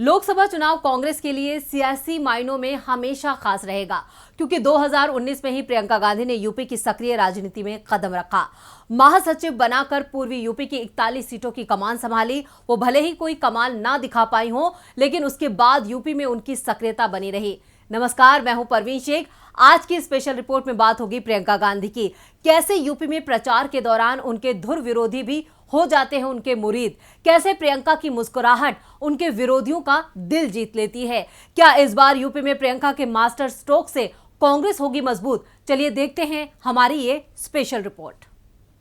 लोकसभा चुनाव कांग्रेस के लिए सियासी मायनों में हमेशा खास रहेगा, क्योंकि 2019 में ही प्रियंका गांधी ने यूपी की सक्रिय राजनीति में कदम रखा। महासचिव बनाकर पूर्वी यूपी की 41 सीटों की कमान संभाली। वो भले ही कोई कमाल ना दिखा पाई हो, लेकिन उसके बाद यूपी में उनकी सक्रियता बनी रही। नमस्कार, मैं हूं परवीन शेख। आज की स्पेशल रिपोर्ट में बात होगी प्रियंका गांधी की। कैसे यूपी में प्रचार के दौरान उनके धुर विरोधी भी हो जाते हैं उनके मुरीद। कैसे प्रियंका की मुस्कुराहट उनके विरोधियों का दिल जीत लेती है। क्या इस बार यूपी में प्रियंका के मास्टर स्ट्रोक से कांग्रेस होगी मजबूत? चलिए देखते हैं हमारी ये स्पेशल रिपोर्ट।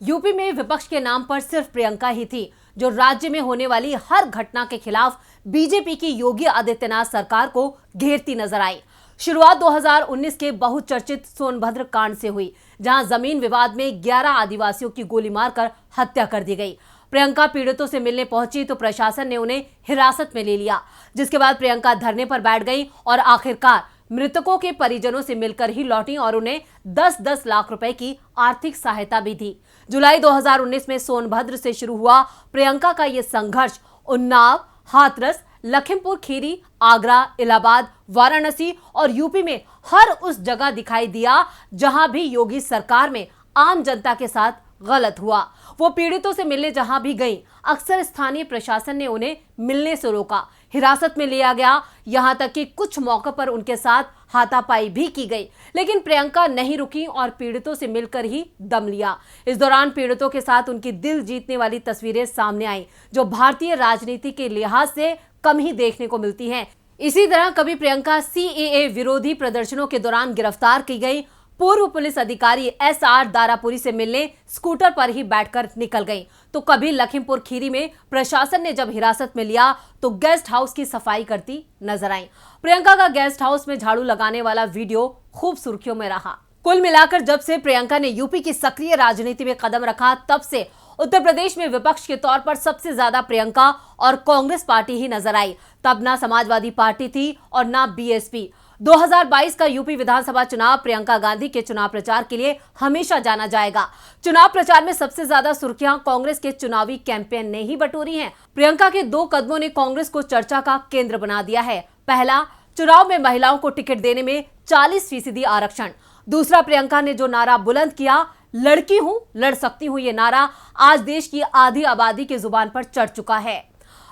यूपी में विपक्ष के नाम पर सिर्फ प्रियंका ही थी जो राज्य में होने वाली हर घटना के खिलाफ बीजेपी की योगी आदित्यनाथ सरकार को घेरती नजर आई। शुरुआत 2019 के बहुचर्चित सोनभद्र कांड से हुई, जहां जमीन विवाद में 11 आदिवासियों की गोली मारकर हत्या कर दी गई। प्रियंका पीड़ितों से मिलने पहुंची तो प्रशासन ने उन्हें हिरासत में ले लिया, जिसके बाद प्रियंका धरने पर बैठ गई और आखिरकार मृतकों के परिजनों से मिलकर ही लौटी और उन्हें 10-10 लाख रुपए की आर्थिक सहायता भी दी। जुलाई 2019 में सोनभद्र से शुरू हुआ प्रियंका का यह संघर्ष उन्नाव, हाथरस, लखीमपुर खीरी, आगरा, इलाहाबाद, वाराणसी और यूपी में हर उस जगह दिखाई दिया जहां भी योगी सरकार में आम जनता के साथ गलत हुआ। वो पीड़ितों से मिलने जहां भी गईं, अक्सर स्थानीय प्रशासन ने उन्हें मिलने से रोका, हिरासत में लिया गया, यहां तक कि कुछ मौके पर उनके साथ हाथापाई भी की गई। लेकिन प्रियंका नहीं रुकी और पीड़ितों से मिलकर ही दम लिया। इस दौरान पीड़ितों के साथ उनकी दिल जीतने वाली तस्वीरें सामने आई, जो भारतीय राजनीति के लिहाज से कम ही देखने को मिलती हैं। इसी तरह कभी प्रियंका सीएए विरोधी प्रदर्शनों के दौरान गिरफ्तार की गई। पूर्व पुलिस अधिकारी एसआर दारापुरी से मिलने स्कूटर पर ही बैठकर निकल गई। तो कभी लखीमपुर खीरी में प्रशासन ने जब हिरासत में लिया तो गेस्ट हाउस की सफाई करती नजर आई। प्रियंका का गेस्ट हाउस में झाड़ू लगाने वाला वीडियो खूब सुर्खियों में रहा। कुल मिलाकर जब से प्रियंका ने यूपी की सक्रिय राजनीति में कदम रखा, तब से उत्तर प्रदेश में विपक्ष के तौर पर सबसे ज्यादा प्रियंका और कांग्रेस पार्टी ही नजर आई। तब ना समाजवादी पार्टी थी और ना बीएसपी। 2022 का यूपी विधानसभा चुनाव प्रियंका गांधी के चुनाव प्रचार के लिए हमेशा जाना जाएगा। चुनाव प्रचार में सबसे ज्यादा सुर्खियां कांग्रेस के चुनावी कैंपेन ने ही बटोरी हैं। प्रियंका के 2 कदमों ने कांग्रेस को चर्चा का केंद्र बना दिया है। पहला, चुनाव में महिलाओं को टिकट देने में 40% आरक्षण। दूसरा, प्रियंका ने जो नारा बुलंद किया, लड़की हूं, लड़ सकती हूं, ये नारा आज देश की आधी आबादी की जुबान पर चढ़ चुका है।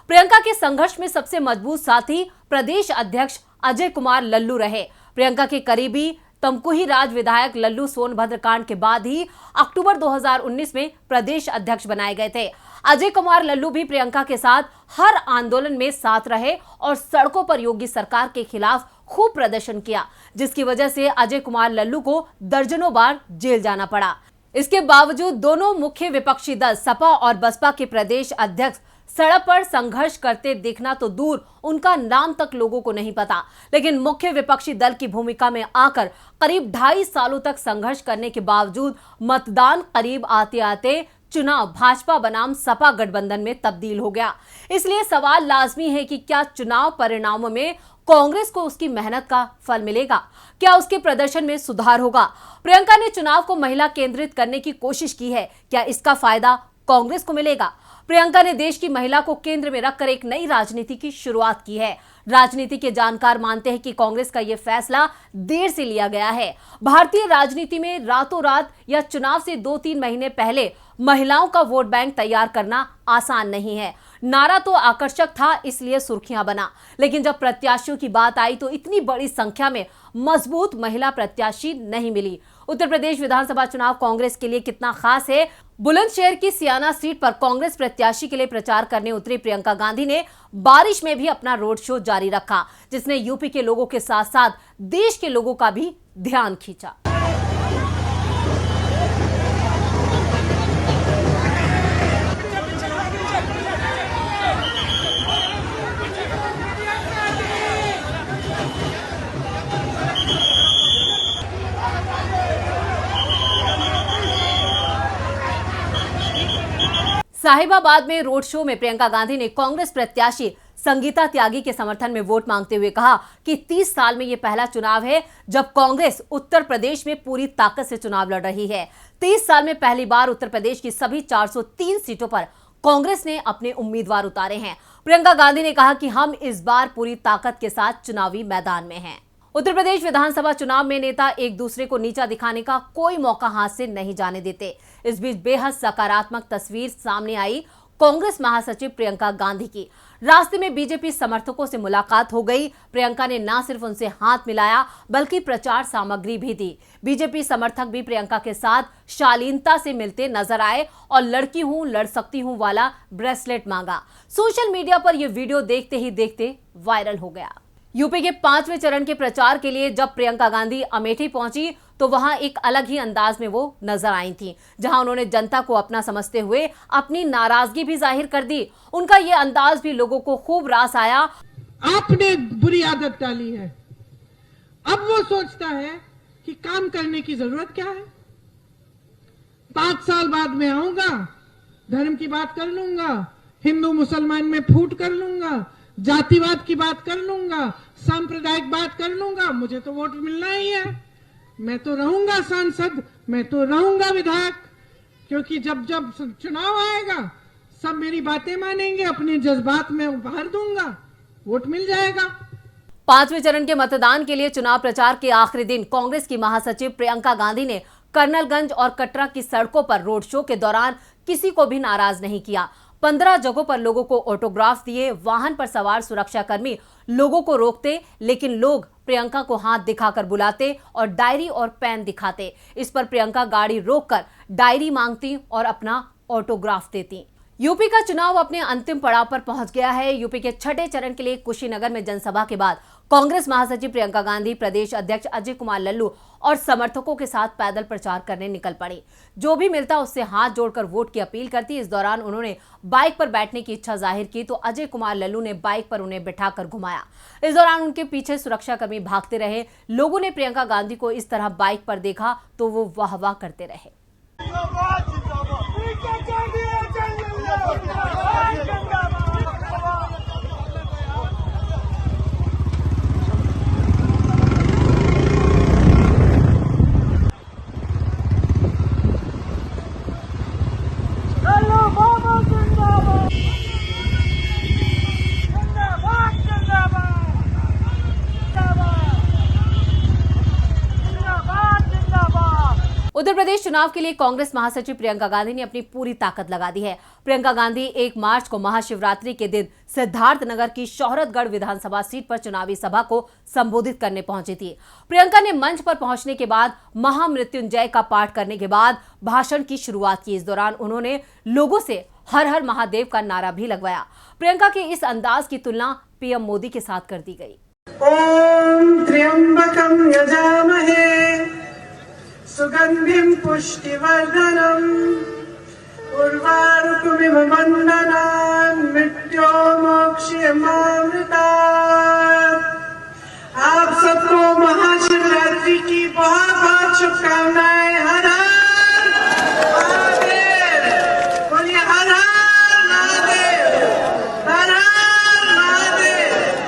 प्रियंका के संघर्ष में सबसे मजबूत साथी प्रदेश अध्यक्ष अजय कुमार लल्लू रहे। प्रियंका के करीबी तमकुही राज विधायक लल्लू सोनभद्र कांड के बाद ही अक्टूबर 2019 में प्रदेश अध्यक्ष बनाए गए थे। अजय कुमार लल्लू भी प्रियंका के साथ हर आंदोलन में साथ रहे और सड़कों पर योगी सरकार के खिलाफ खूब प्रदर्शन किया, जिसकी वजह से अजय कुमार लल्लू को दर्जनों बार जेल जाना पड़ा। इसके बावजूद दोनों मुख्य विपक्षी दल सपा और बसपा के प्रदेश अध्यक्ष सड़क पर संघर्ष करते दिखना तो दूर, उनका नाम तक लोगों को नहीं पता। लेकिन मुख्य विपक्षी दल की भूमिका में आकर करीब 2.5 सालों तक संघर्ष करने के बावजूद मतदान करीब आते आते चुनाव भाजपा बनाम सपा गठबंधन में तब्दील हो गया। इसलिए सवाल लाजमी है कि क्या चुनाव परिणामों में कांग्रेस को उसकी मेहनत का फल मिलेगा? क्या उसके प्रदर्शन में सुधार होगा? प्रियंका ने चुनाव को महिला केंद्रित करने की कोशिश की है, क्या इसका फायदा कांग्रेस को मिलेगा? प्रियंका ने देश की महिला को केंद्र में रखकर एक नई राजनीति की शुरुआत की है। राजनीति के जानकार मानते हैं कि कांग्रेस का यह फैसला देर से लिया गया है। भारतीय राजनीति में रातों रात या चुनाव से 2-3 महीने पहले महिलाओं का वोट बैंक तैयार करना आसान नहीं है। नारा तो आकर्षक था, इसलिए सुर्खियां बना, लेकिन जब प्रत्याशियों की बात आई तो इतनी बड़ी संख्या में मजबूत महिला प्रत्याशी नहीं मिली। उत्तर प्रदेश विधानसभा चुनाव कांग्रेस के लिए कितना खास है? बुलंदशहर की सियाना सीट पर कांग्रेस प्रत्याशी के लिए प्रचार करने उतरी प्रियंका गांधी ने बारिश में भी अपना रोड शो जारी रखा, जिसने यूपी के लोगों के साथ साथ देश के लोगों का भी ध्यान खींचा। साहिबाबाद में रोड शो में प्रियंका गांधी ने कांग्रेस प्रत्याशी संगीता त्यागी के समर्थन में वोट मांगते हुए कहा कि 30 साल में यह पहला चुनाव है जब कांग्रेस उत्तर प्रदेश में पूरी ताकत से चुनाव लड़ रही है। 30 साल में पहली बार उत्तर प्रदेश की सभी 403 सीटों पर कांग्रेस ने अपने उम्मीदवार उतारे हैं। प्रियंका गांधी ने कहा कि हम इस बार पूरी ताकत के साथ चुनावी मैदान में हैं। उत्तर प्रदेश विधानसभा चुनाव में नेता एक दूसरे को नीचा दिखाने का कोई मौका हाथ से नहीं जाने देते। इस बीच बेहद सकारात्मक तस्वीर सामने आई कांग्रेस महासचिव प्रियंका गांधी की। रास्ते में बीजेपी समर्थकों से मुलाकात हो गई। प्रियंका ने न सिर्फ उनसे हाथ मिलाया बल्कि प्रचार सामग्री भी दी। बीजेपी समर्थक भी प्रियंका के साथ शालीनता से मिलते नजर आए और लड़की हूं लड़ सकती हूं वाला ब्रेसलेट मांगा। सोशल मीडिया पर यह वीडियो देखते ही देखते वायरल हो गया। यूपी के 5वें चरण के प्रचार के लिए जब प्रियंका गांधी अमेठी पहुंची तो वहां एक अलग ही अंदाज में वो नजर आई थी, जहां उन्होंने जनता को अपना समझते हुए अपनी नाराजगी भी जाहिर कर दी। उनका ये अंदाज भी लोगों को खूब रास आया। आपने बुरी आदत डाली है, अब वो सोचता है कि काम करने की जरूरत क्या है। 5 साल बाद मैं आऊंगा, धर्म की बात कर लूंगा, हिंदू मुसलमान में फूट कर लूंगा, जातिवाद की बात कर लूंगा, सांप्रदायिक बात कर लूंगा, मुझे तो वोट मिलना ही है। मैं तो रहूंगा सांसद, मैं तो रहूंगा विधायक, क्योंकि जब जब चुनाव आएगा सब मेरी बातें मानेंगे, अपने जज्बात में उभार दूंगा, वोट मिल जाएगा। 5वें चरण के मतदान के लिए चुनाव प्रचार के आखिरी दिन कांग्रेस की महासचिव प्रियंका गांधी ने कर्नलगंज और कटरा की सड़कों पर रोड शो के दौरान किसी को भी नाराज नहीं किया। 15 जगहों पर लोगों को ऑटोग्राफ दिए। वाहन पर सवार सुरक्षाकर्मी लोगों को रोकते, लेकिन लोग प्रियंका को हाथ दिखाकर बुलाते और डायरी और पेन दिखाते। इस पर प्रियंका गाड़ी रोककर डायरी मांगती और अपना ऑटोग्राफ देती। यूपी का चुनाव अपने अंतिम पड़ाव पर पहुंच गया है। यूपी के 6ठे चरण के लिए कुशीनगर में जनसभा के बाद कांग्रेस महासचिव प्रियंका गांधी प्रदेश अध्यक्ष अजय कुमार लल्लू और समर्थकों के साथ पैदल प्रचार करने निकल पड़ी। जो भी मिलता उससे हाथ जोड़कर वोट की अपील करती। इस दौरान उन्होंने बाइक पर बैठने की इच्छा जाहिर की तो अजय कुमार लल्लू ने बाइक पर उन्हें बिठाकर घुमाया। इस दौरान उनके पीछे सुरक्षाकर्मी भागते रहे। लोगों ने प्रियंका गांधी को इस तरह बाइक पर देखा तो वो वाह वाह करते रहे। उत्तर प्रदेश चुनाव के लिए कांग्रेस महासचिव प्रियंका गांधी ने अपनी पूरी ताकत लगा दी है। प्रियंका गांधी 1 मार्च को महाशिवरात्रि के दिन सिद्धार्थनगर की शोहरतगढ़ विधानसभा सीट पर चुनावी सभा को संबोधित करने पहुंची थी। प्रियंका ने मंच पर पहुंचने के बाद महामृत्युंजय का पाठ करने के बाद भाषण की शुरुआत की। इस दौरान उन्होंने लोगों से हर हर महादेव का नारा भी लगवाया। प्रियंका के इस अंदाज की तुलना पीएम मोदी के साथ कर दी गई। ओम त्र्यंबकं यजामहे सुगंधिं पुष्टिवर्धनम् उर्वारुकमिव बन्धनान् मृत्योर्मोक्षयमामृतात्। आप सबको महाशिवरात्रि की बहुत बहुत शुभकामनाएं। हर हर महादेव, बोलिए हर हर महादेव, हर हर महादेव।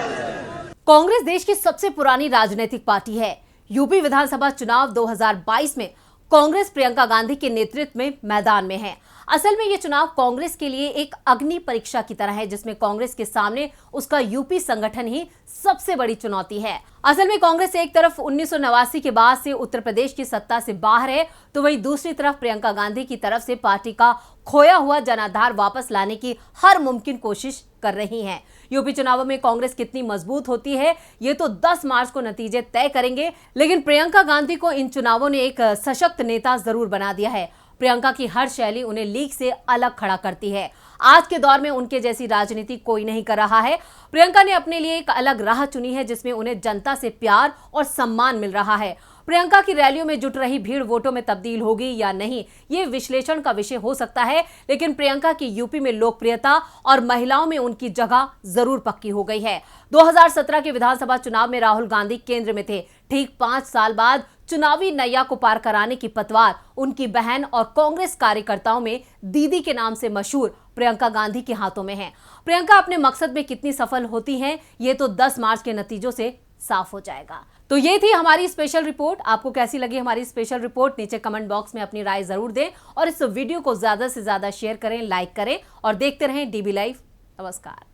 कांग्रेस देश की सबसे पुरानी राजनीतिक पार्टी है। यूपी विधानसभा चुनाव 2022 में कांग्रेस प्रियंका गांधी के नेतृत्व में मैदान में है। असल में ये चुनाव कांग्रेस के लिए एक अग्नि परीक्षा की तरह है, जिसमें कांग्रेस के सामने उसका यूपी संगठन ही सबसे बड़ी चुनौती है। असल में कांग्रेस एक तरफ 1989 के बाद से उत्तर प्रदेश की सत्ता से बाहर है, तो वहीं दूसरी तरफ प्रियंका गांधी की तरफ से पार्टी का खोया हुआ जनाधार वापस लाने की हर मुमकिन कोशिश कर रही हैं। यूपी चुनावों में कांग्रेस कितनी मजबूत होती है ये तो 10 मार्च को नतीजे तय करेंगे, लेकिन प्रियंका गांधी को इन चुनावों ने एक सशक्त नेता जरूर बना दिया है। प्रियंका की हर शैली उन्हें लीग से अलग खड़ा करती है। आज के दौर में उनके जैसी राजनीति कोई नहीं कर रहा है। प्रियंका ने अपने लिए एक अलग राह चुनी है, जिसमें उन्हें जनता से प्यार और सम्मान मिल रहा है। प्रियंका की रैलियों में जुट रही भीड़ वोटों में तब्दील होगी या नहीं, ये विश्लेषण का विषय हो सकता है, लेकिन प्रियंका की यूपी में लोकप्रियता और महिलाओं में उनकी जगह जरूर पक्की हो गई है। 2017 के विधानसभा चुनाव में राहुल गांधी केंद्र में थे। ठीक 5 साल बाद चुनावी नैया को पार कराने की पतवार उनकी बहन और कांग्रेस कार्यकर्ताओं में दीदी के नाम से मशहूर प्रियंका गांधी के हाथों में है। प्रियंका अपने मकसद में कितनी सफल होती हैं, ये तो 10 मार्च के नतीजों से साफ हो जाएगा। तो ये थी हमारी स्पेशल रिपोर्ट। आपको कैसी लगी हमारी स्पेशल रिपोर्ट, नीचे कमेंट बॉक्स में अपनी राय जरूर दें और इस वीडियो को ज्यादा से ज्यादा शेयर करें, लाइक करें और देखते रहें डीबी लाइव। नमस्कार।